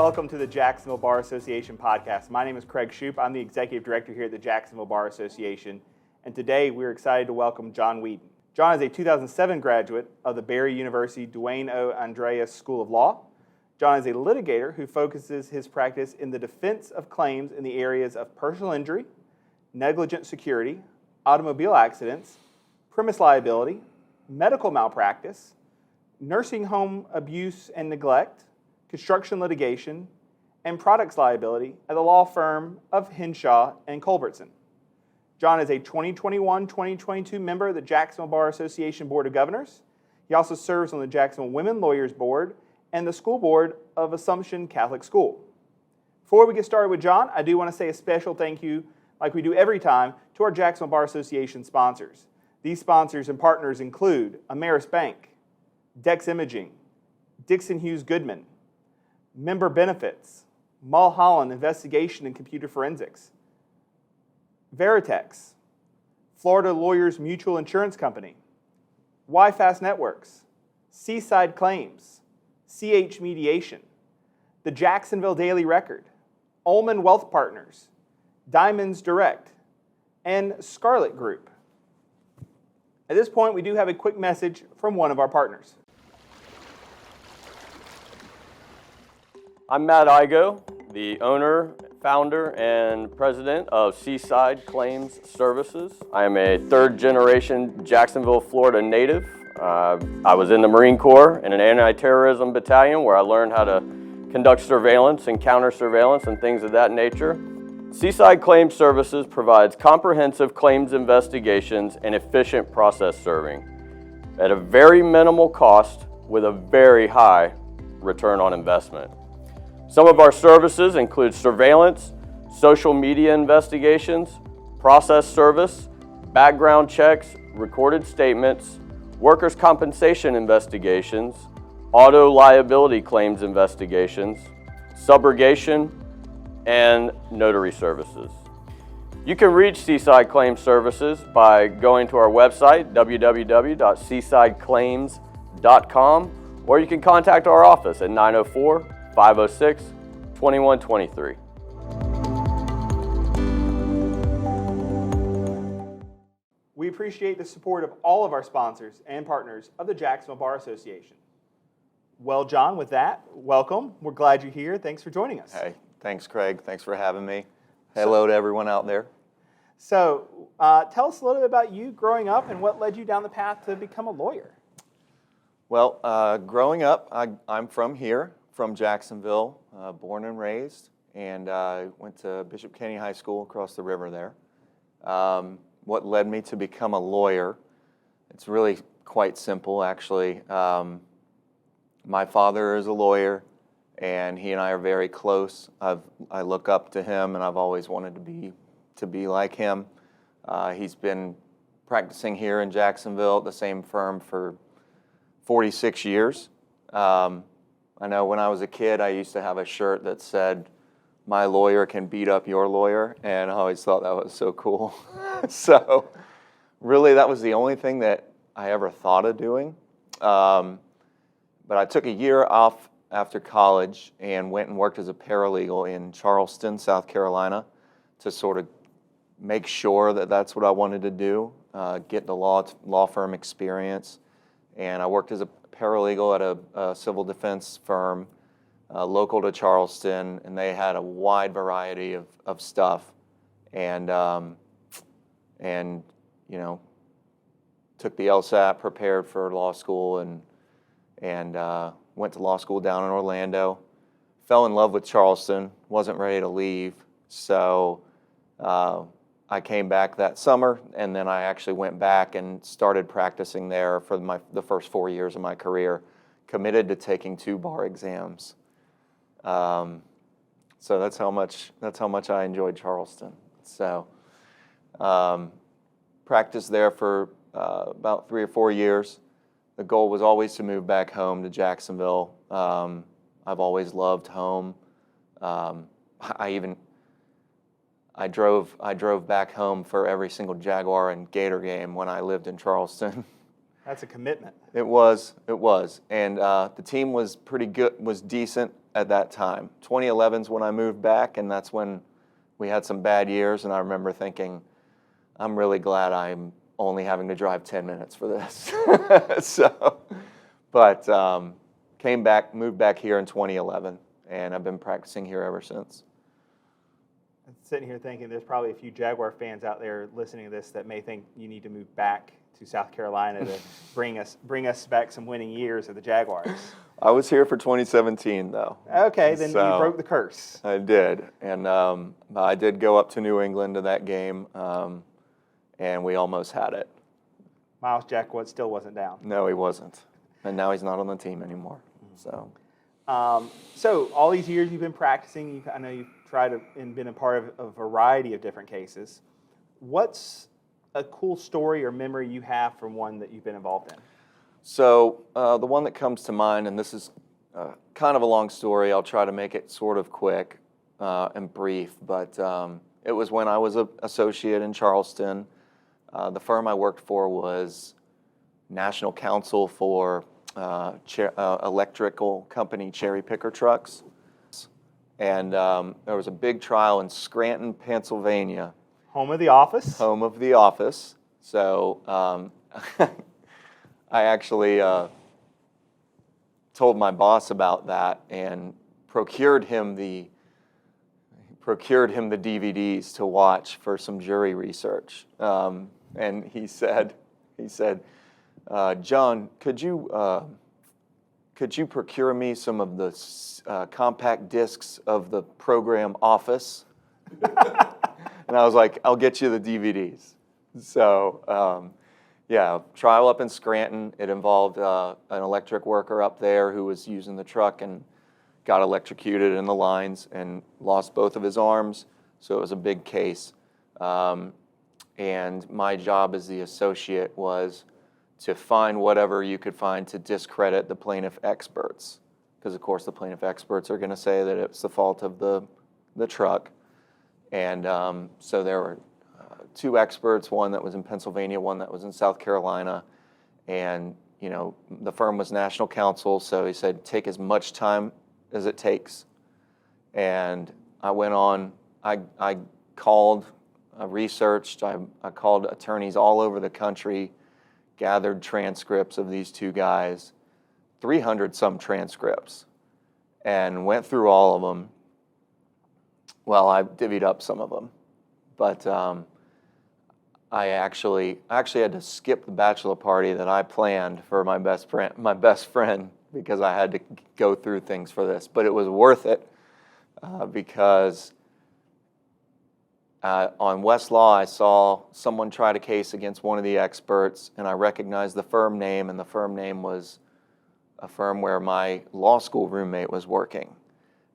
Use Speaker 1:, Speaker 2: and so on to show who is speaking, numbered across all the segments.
Speaker 1: Welcome to the Jacksonville Bar Association podcast. My name is Craig Shoup. I'm the executive director here at the Jacksonville Bar Association, and today we're excited to welcome John Weedon. John is a 2007 graduate of the Barry University Duane O. Andreas School of Law. John is a litigator who focuses his practice in the defense of claims in the areas of personal injury, negligent security, automobile accidents, premise liability, medical malpractice, nursing home abuse and neglect, construction litigation, and products liability at the law firm of Henshaw and Culbertson. John is a 2021-2022 member of the Jacksonville Bar Association Board of Governors. He also serves on the Jacksonville Women Lawyers Board and the School Board of Assumption Catholic School. Before we get started with John, I do want to say a special thank you, like we do every time, to our Jacksonville Bar Association sponsors. These sponsors and partners include Ameris Bank, Dex Imaging, Dixon Hughes Goodman, Member Benefits, Mulholland Investigation and Computer Forensics, Veritex, Florida Lawyers Mutual Insurance Company, YFast Networks, Seaside Claims, CH Mediation, the Jacksonville Daily Record, Ullman Wealth Partners, Diamonds Direct, and Scarlet Group. At this point, we do have a quick message from one of our partners.
Speaker 2: I'm Matt Igo, the owner, founder, and president of Seaside Claims Services. I am a third-generation Jacksonville, Florida native. I was in the Marine Corps in an anti-terrorism battalion where I learned how to conduct surveillance and counter-surveillance and things of that nature. Seaside Claims Services provides comprehensive claims investigations and efficient process serving at a very minimal cost with a very high return on investment. Some of our services include surveillance, social media investigations, process service, background checks, recorded statements, workers' compensation investigations, auto liability claims investigations, subrogation, and notary services. You can reach Seaside Claims Services by going to our website, www.seasideclaims.com, or you can contact our office at 904-506-2123.
Speaker 1: We appreciate the support of all of our sponsors and partners of the Jacksonville Bar Association. Well, John, with that, welcome. We're glad you're here. Thanks for joining us.
Speaker 3: Hey, thanks, Craig. Thanks for having me. Hello to everyone out there.
Speaker 1: So, tell us a little bit about you growing up and what led you down the path to become a lawyer.
Speaker 3: Well, growing up, I'm from here, from Jacksonville, born and raised, and I went to Bishop Kenny High School across the river there. What led me to become a lawyer, it's really quite simple, actually. My father is a lawyer, and he and I are very close. I look up to him, and I've always wanted to be like him. He's been practicing here in Jacksonville at the same firm for 46 years. I know when I was a kid, I used to have a shirt that said, "My lawyer can beat up your lawyer," and I always thought that was so cool. So really, that was the only thing that I ever thought of doing. But I took a year off after college and went and worked as a paralegal in Charleston, South Carolina, to sort of make sure that that's what I wanted to do, get the law firm experience. And I worked as a paralegal at a civil defense firm local to Charleston, and they had a wide variety of stuff. And you know, took the LSAT, prepared for law school, and went to law school down in Orlando. Fell in love with Charleston, wasn't ready to leave, so I came back that summer, and then I actually went back and started practicing there for the first 4 years of my career, committed to taking 2 bar exams. So that's how much I enjoyed Charleston. So practiced there for about 3 or 4 years. The goal was always to move back home to Jacksonville. I've always loved home. I drove back home for every single Jaguar and Gator game when I lived in Charleston.
Speaker 1: That's a commitment.
Speaker 3: It was, and the team was pretty good, was decent at that time. 2011 is when I moved back, and that's when we had some bad years, and I remember thinking, I'm really glad I'm only having to drive 10 minutes for this. But moved back here in 2011, and I've been practicing here ever since.
Speaker 1: I'm sitting here thinking there's probably a few Jaguar fans out there listening to this that may think you need to move back to South Carolina to bring us back some winning years of the Jaguars.
Speaker 3: I was here for 2017, though.
Speaker 1: Okay, then
Speaker 3: So,
Speaker 1: you broke the curse.
Speaker 3: I did, and I did go up to New England to that game, and we almost had it.
Speaker 1: Miles Jack still wasn't down.
Speaker 3: No, he wasn't, and now he's not on the team anymore. So
Speaker 1: all these years you've been practicing, I know you've tried and been a part of a variety of different cases. What's a cool story or memory you have from one that you've been involved in?
Speaker 3: So the one that comes to mind, and this is kind of a long story, I'll try to make it sort of quick and brief, but it was when I was an associate in Charleston. The firm I worked for was National Counsel for electrical company cherry picker trucks. And there was a big trial in Scranton, Pennsylvania.
Speaker 1: Home of the office?
Speaker 3: Home of the office. So I actually told my boss about that and procured him the DVDs to watch for some jury research. And he said, John, could you procure me some of the compact discs of the program Office? And I was like, I'll get you the DVDs. So, trial up in Scranton. It involved an electric worker up there who was using the truck and got electrocuted in the lines and lost both of his arms. So it was a big case. And my job as the associate was to find whatever you could find to discredit the plaintiff experts. Because, of course, the plaintiff experts are going to say that it's the fault of the truck. And so there were two experts, one that was in Pennsylvania, one that was in South Carolina. And, the firm was National Counsel, so he said, take as much time as it takes. And I went on, I called, I researched, I called attorneys all over the country, gathered transcripts of these two guys, 300 some transcripts, and went through all of them. Well, I divvied up some of them, but I actually had to skip the bachelor party that I planned for my best friend because I had to go through things for this. But it was worth it because on Westlaw, I saw someone try a case against one of the experts, and I recognized the firm name, and the firm name was a firm where my law school roommate was working.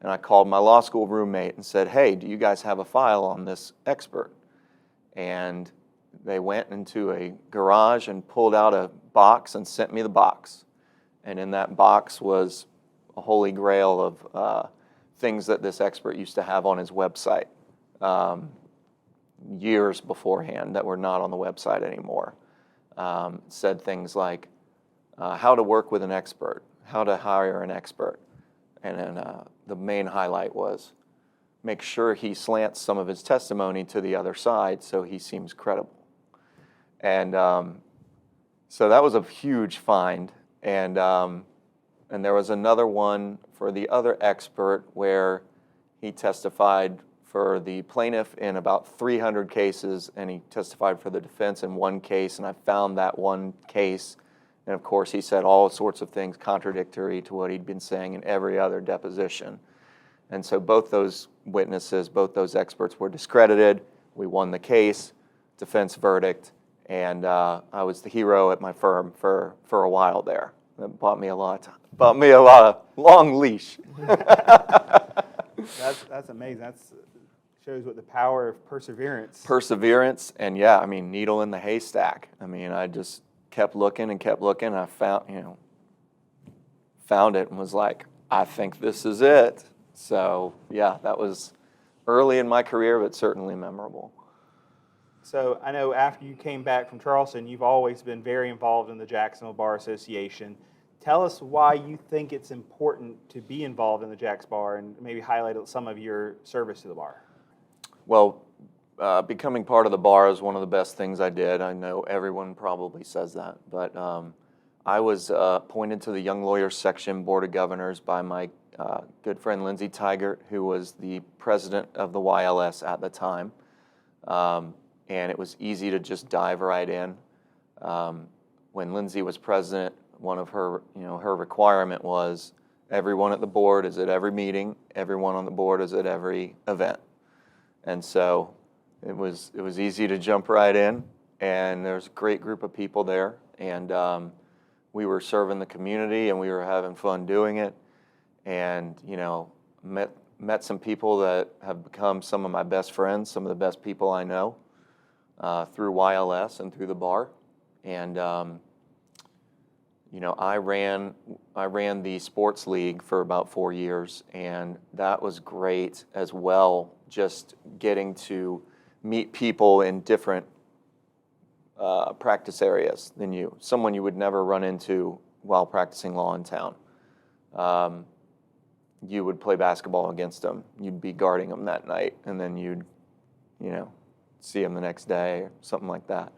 Speaker 3: And I called my law school roommate and said, hey, do you guys have a file on this expert? And they went into a garage and pulled out a box and sent me the box. And in that box was a holy grail of things that this expert used to have on his website years beforehand that were not on the website anymore. Said things like how to work with an expert, how to hire an expert. And then the main highlight was make sure he slants some of his testimony to the other side so he seems credible. And so that was a huge find. And there was another one for the other expert where he testified for the plaintiff in about 300 cases, and he testified for the defense in one case, and I found that one case. And of course, he said all sorts of things contradictory to what he'd been saying in every other deposition. And so both those witnesses, both those experts were discredited. We won the case, defense verdict, and I was the hero at my firm for a while there. That bought me a lot of long leash.
Speaker 1: That's amazing. That shows what the power of perseverance.
Speaker 3: Perseverance, and yeah, I mean, needle in the haystack. I mean, I just kept looking and kept looking. And I found it and was like, I think this is it. So yeah, that was early in my career, but certainly memorable.
Speaker 1: So I know after you came back from Charleston, you've always been very involved in the Jacksonville Bar Association. Tell us why you think it's important to be involved in the JaxBar and maybe highlight some of your service to the bar.
Speaker 3: Well, becoming part of the bar is one of the best things I did. I know everyone probably says that, but I was appointed to the Young Lawyers Section Board of Governors by my good friend Lindsay Tigert, who was the president of the YLS at the time. And it was easy to just dive right in. When Lindsay was president, one of her, her requirement was everyone at the board is at every meeting, everyone on the board is at every event. And so it was easy to jump right in, and there's a great group of people there, and we were serving the community, and we were having fun doing it, and met some people that have become some of my best friends, some of the best people I know through YLS and through the bar, and I ran the sports league for about 4 years, and that was great as well, just getting to meet people in different practice areas than you. Someone you would never run into while practicing law in town. You would play basketball against them. You'd be guarding them that night, and then you'd, see them the next day or something like that.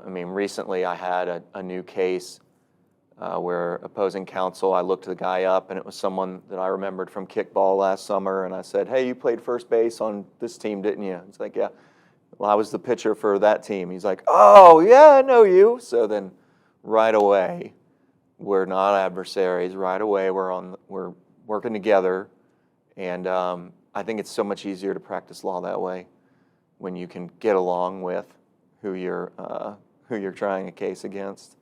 Speaker 3: Recently I had a new case where opposing counsel, I looked the guy up, and it was someone that I remembered from kickball last summer, and I said, "Hey, you played first base on this team, didn't you?" He's like, "Yeah." "Well, I was the pitcher for that team." He's like, "Oh, yeah, I know you." So then right away, we're not adversaries. Right away, we're working together, and I think it's so much easier to practice law that way when you can get along with who you're trying a case against.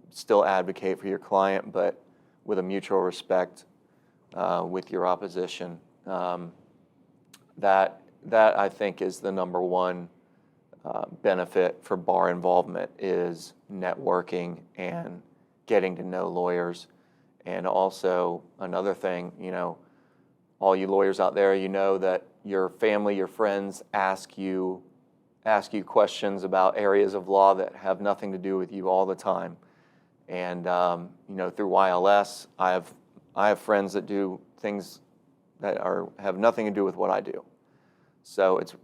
Speaker 3: Still advocate for your client, but with a mutual respect with your opposition. That I think is the number one benefit for bar involvement, is networking and getting to know lawyers. And also another thing, all you lawyers out there, that your family, your friends ask you questions about areas of law that have nothing to do with you all the time. And through YLS, I have friends that do things that have nothing to do with what I do. So it's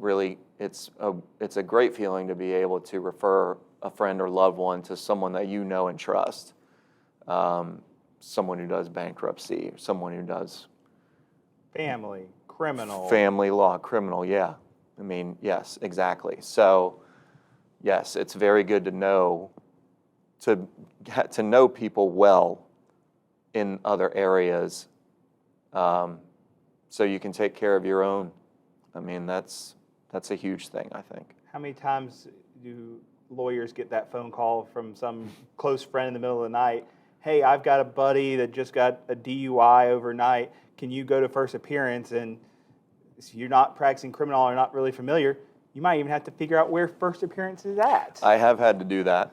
Speaker 3: a great feeling to be able to refer a friend or loved one to someone that you know and trust. Someone who does bankruptcy, someone who does
Speaker 1: family law,
Speaker 3: criminal, yeah. Yes, exactly. So, yes, it's very good to know, to get to know people well in other areas, so you can take care of your own. That's a huge thing, I think.
Speaker 1: How many times do lawyers get that phone call from some close friend in the middle of the night? "Hey, I've got a buddy that just got a DUI overnight. Can you go to first appearance?" And if you're not practicing criminal or not really familiar, you might even have to figure out where first appearance is at.
Speaker 3: I have had to do that.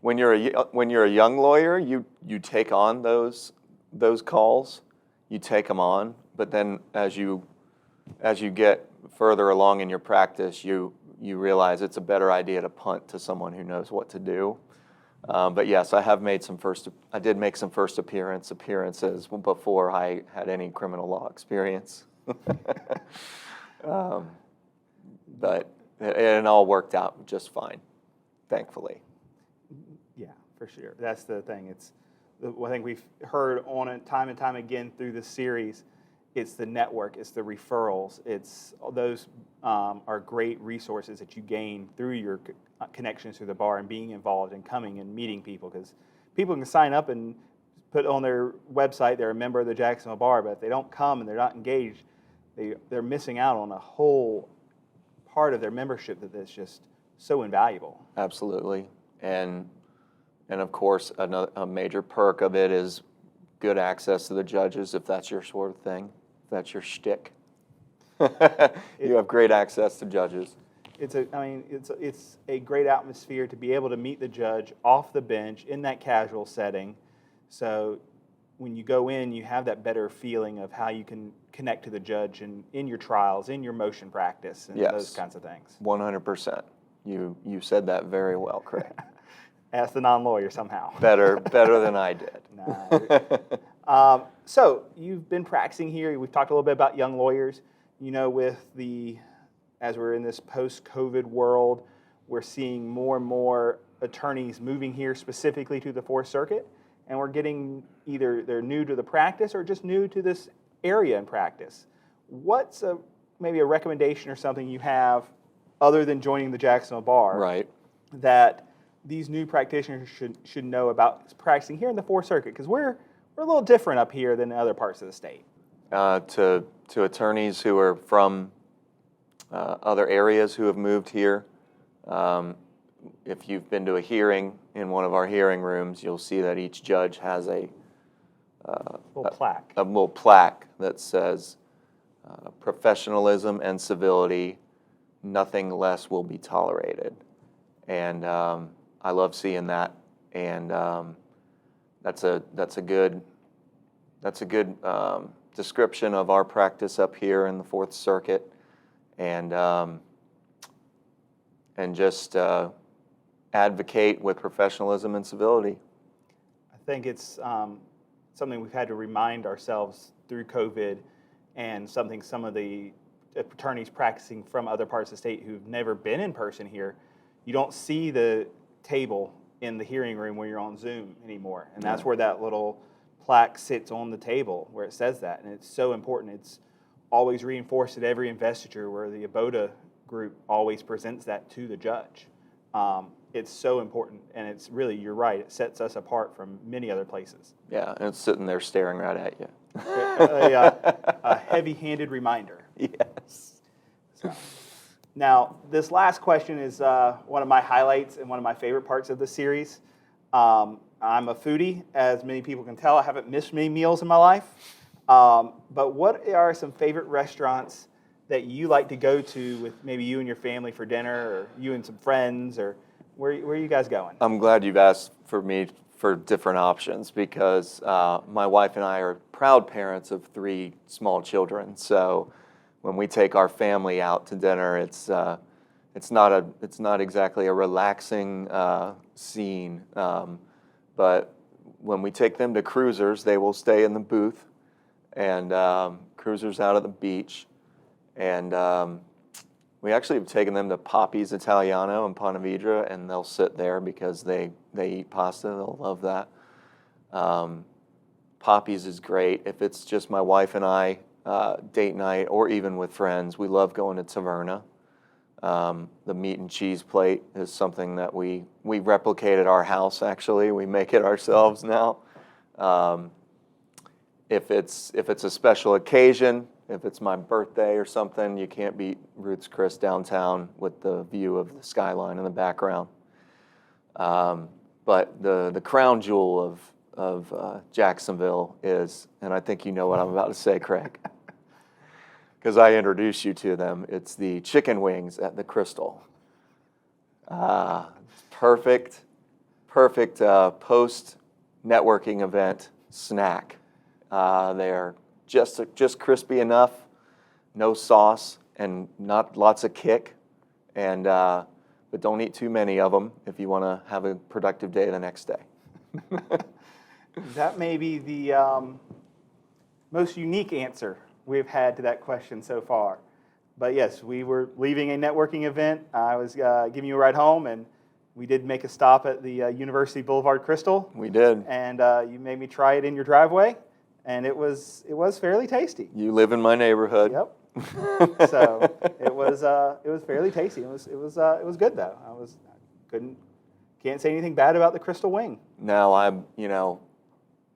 Speaker 3: When you're a young lawyer, you take on those calls, you take them on. But then as you get further along in your practice, you realize it's a better idea to punt to someone who knows what to do. But yes, I did make some first appearances before I had any criminal law experience. But it all worked out just fine, thankfully.
Speaker 1: Yeah, for sure. That's the thing. I think we've heard on it time and time again through this series. It's the network, it's the referrals, those are great resources that you gain through your connections to the bar and being involved and coming and meeting people, because people can sign up and put on their website they're a member of the Jacksonville Bar, but if they don't come and they're not engaged, they're missing out on a whole part of their membership that's just so invaluable.
Speaker 3: Absolutely. And of course, a major perk of it is good access to the judges, if that's your sort of thing, if that's your shtick. You have great access to judges.
Speaker 1: It's a great atmosphere to be able to meet the judge off the bench in that casual setting. So when you go in, you have that better feeling of how you can connect to the judge in your trials, in your motion practice, and
Speaker 3: Yes.
Speaker 1: those kinds of things.
Speaker 3: 100%. You said that very well, Craig.
Speaker 1: Ask the non-lawyer somehow.
Speaker 3: Better than I did.
Speaker 1: So you've been practicing here. We've talked a little bit about young lawyers. You know, as we're in this post-COVID world, we're seeing more and more attorneys moving here specifically to the Fourth Circuit, and we're getting either they're new to the practice or just new to this area in practice. What's maybe a recommendation or something you have other than joining the Jacksonville Bar
Speaker 3: Right.
Speaker 1: that these new practitioners should know about practicing here in the Fourth Circuit? Because we're a little different up here than other parts of the state.
Speaker 3: To attorneys who are from other areas who have moved here, if you've been to a hearing in one of our hearing rooms, you'll see that each judge has a little plaque that says professionalism and civility, nothing less will be tolerated. And I love seeing that, and that's a good description of our practice up here in the Fourth Circuit, and just advocate with professionalism and civility.
Speaker 1: I think it's something we've had to remind ourselves through COVID, and something some of the attorneys practicing from other parts of the state who've never been in person here, you don't see the table in the hearing room when you're on Zoom anymore. And that's where that little plaque sits on the table where it says that. And it's so important. It's always reinforced at every investiture where the ABOTA group always presents that to the judge. It's so important, and it's really, you're right, it sets us apart from many other places.
Speaker 3: Yeah, and it's sitting there staring right at you.
Speaker 1: A heavy-handed reminder.
Speaker 3: Yes.
Speaker 1: So, now, this last question is one of my highlights and one of my favorite parts of the series. I'm a foodie, as many people can tell. I haven't missed many meals in my life. But what are some favorite restaurants that you like to go to with maybe you and your family for dinner, or you and some friends, or where are you guys going?
Speaker 3: I'm glad you've asked for me for different options, because my wife and I are proud parents of 3 small children. So when we take our family out to dinner, it's not exactly a relaxing scene. But when we take them to Cruisers, they will stay in the booth, and Cruisers out at the beach. And we actually have taken them to Poppy's Italiano in Ponte Vedra, and they'll sit there because they eat pasta. They'll love that. Poppy's is great. If it's just my wife and I, date night, or even with friends, we love going to Taverna. The meat and cheese plate is something that we replicate at our house, actually. We make it ourselves now. If it's a special occasion, if it's my birthday or something, you can't beat Ruth's Chris downtown with the view of the skyline in the background. But the crown jewel of Jacksonville is, and I think you know what I'm about to say, Craig, because I introduced you to them, it's the chicken wings at the Crystal. Perfect post-networking event snack. They're just crispy enough, no sauce, and not lots of kick. And but don't eat too many of them if you want to have a productive day the next day.
Speaker 1: That may be the most unique answer we've had to that question so far. But yes, we were leaving a networking event. I was giving you a ride home, and we did make a stop at the University Boulevard Crystal.
Speaker 3: We did.
Speaker 1: And you made me try it in your driveway, and it was fairly tasty.
Speaker 3: You live in my neighborhood.
Speaker 1: Yep. So it was fairly tasty. It was good though. Can't say anything bad about the Crystal Wing.
Speaker 3: Now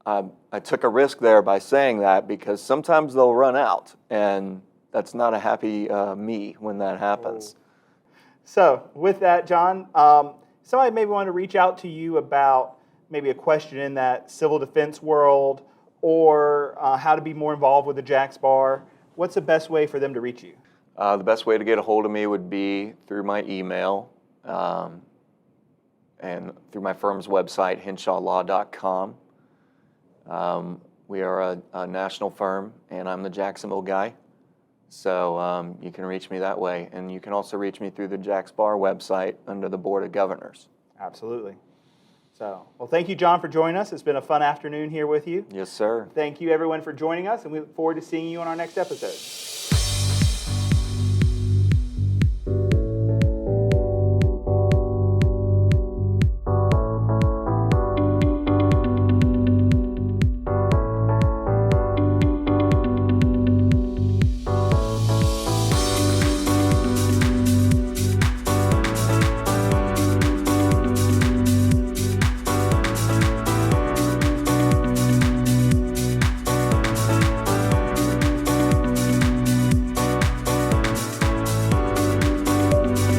Speaker 3: I took a risk there by saying that, because sometimes they'll run out, and that's not a happy me when that happens.
Speaker 1: So with that, John, somebody maybe wanted to reach out to you about maybe a question in that civil defense world, or how to be more involved with the JaxBar. What's the best way for them to reach you?
Speaker 3: The best way to get a hold of me would be through my email and through my firm's website, henshawlaw.com. We are a national firm, and I'm the Jacksonville guy. So you can reach me that way. And you can also reach me through the JaxBar website under the Board of Governors.
Speaker 1: Absolutely. So, well, thank you, John, for joining us. It's been a fun afternoon here with you.
Speaker 3: Yes, sir.
Speaker 1: Thank you, everyone, for joining us, and we look forward to seeing you on our next episode.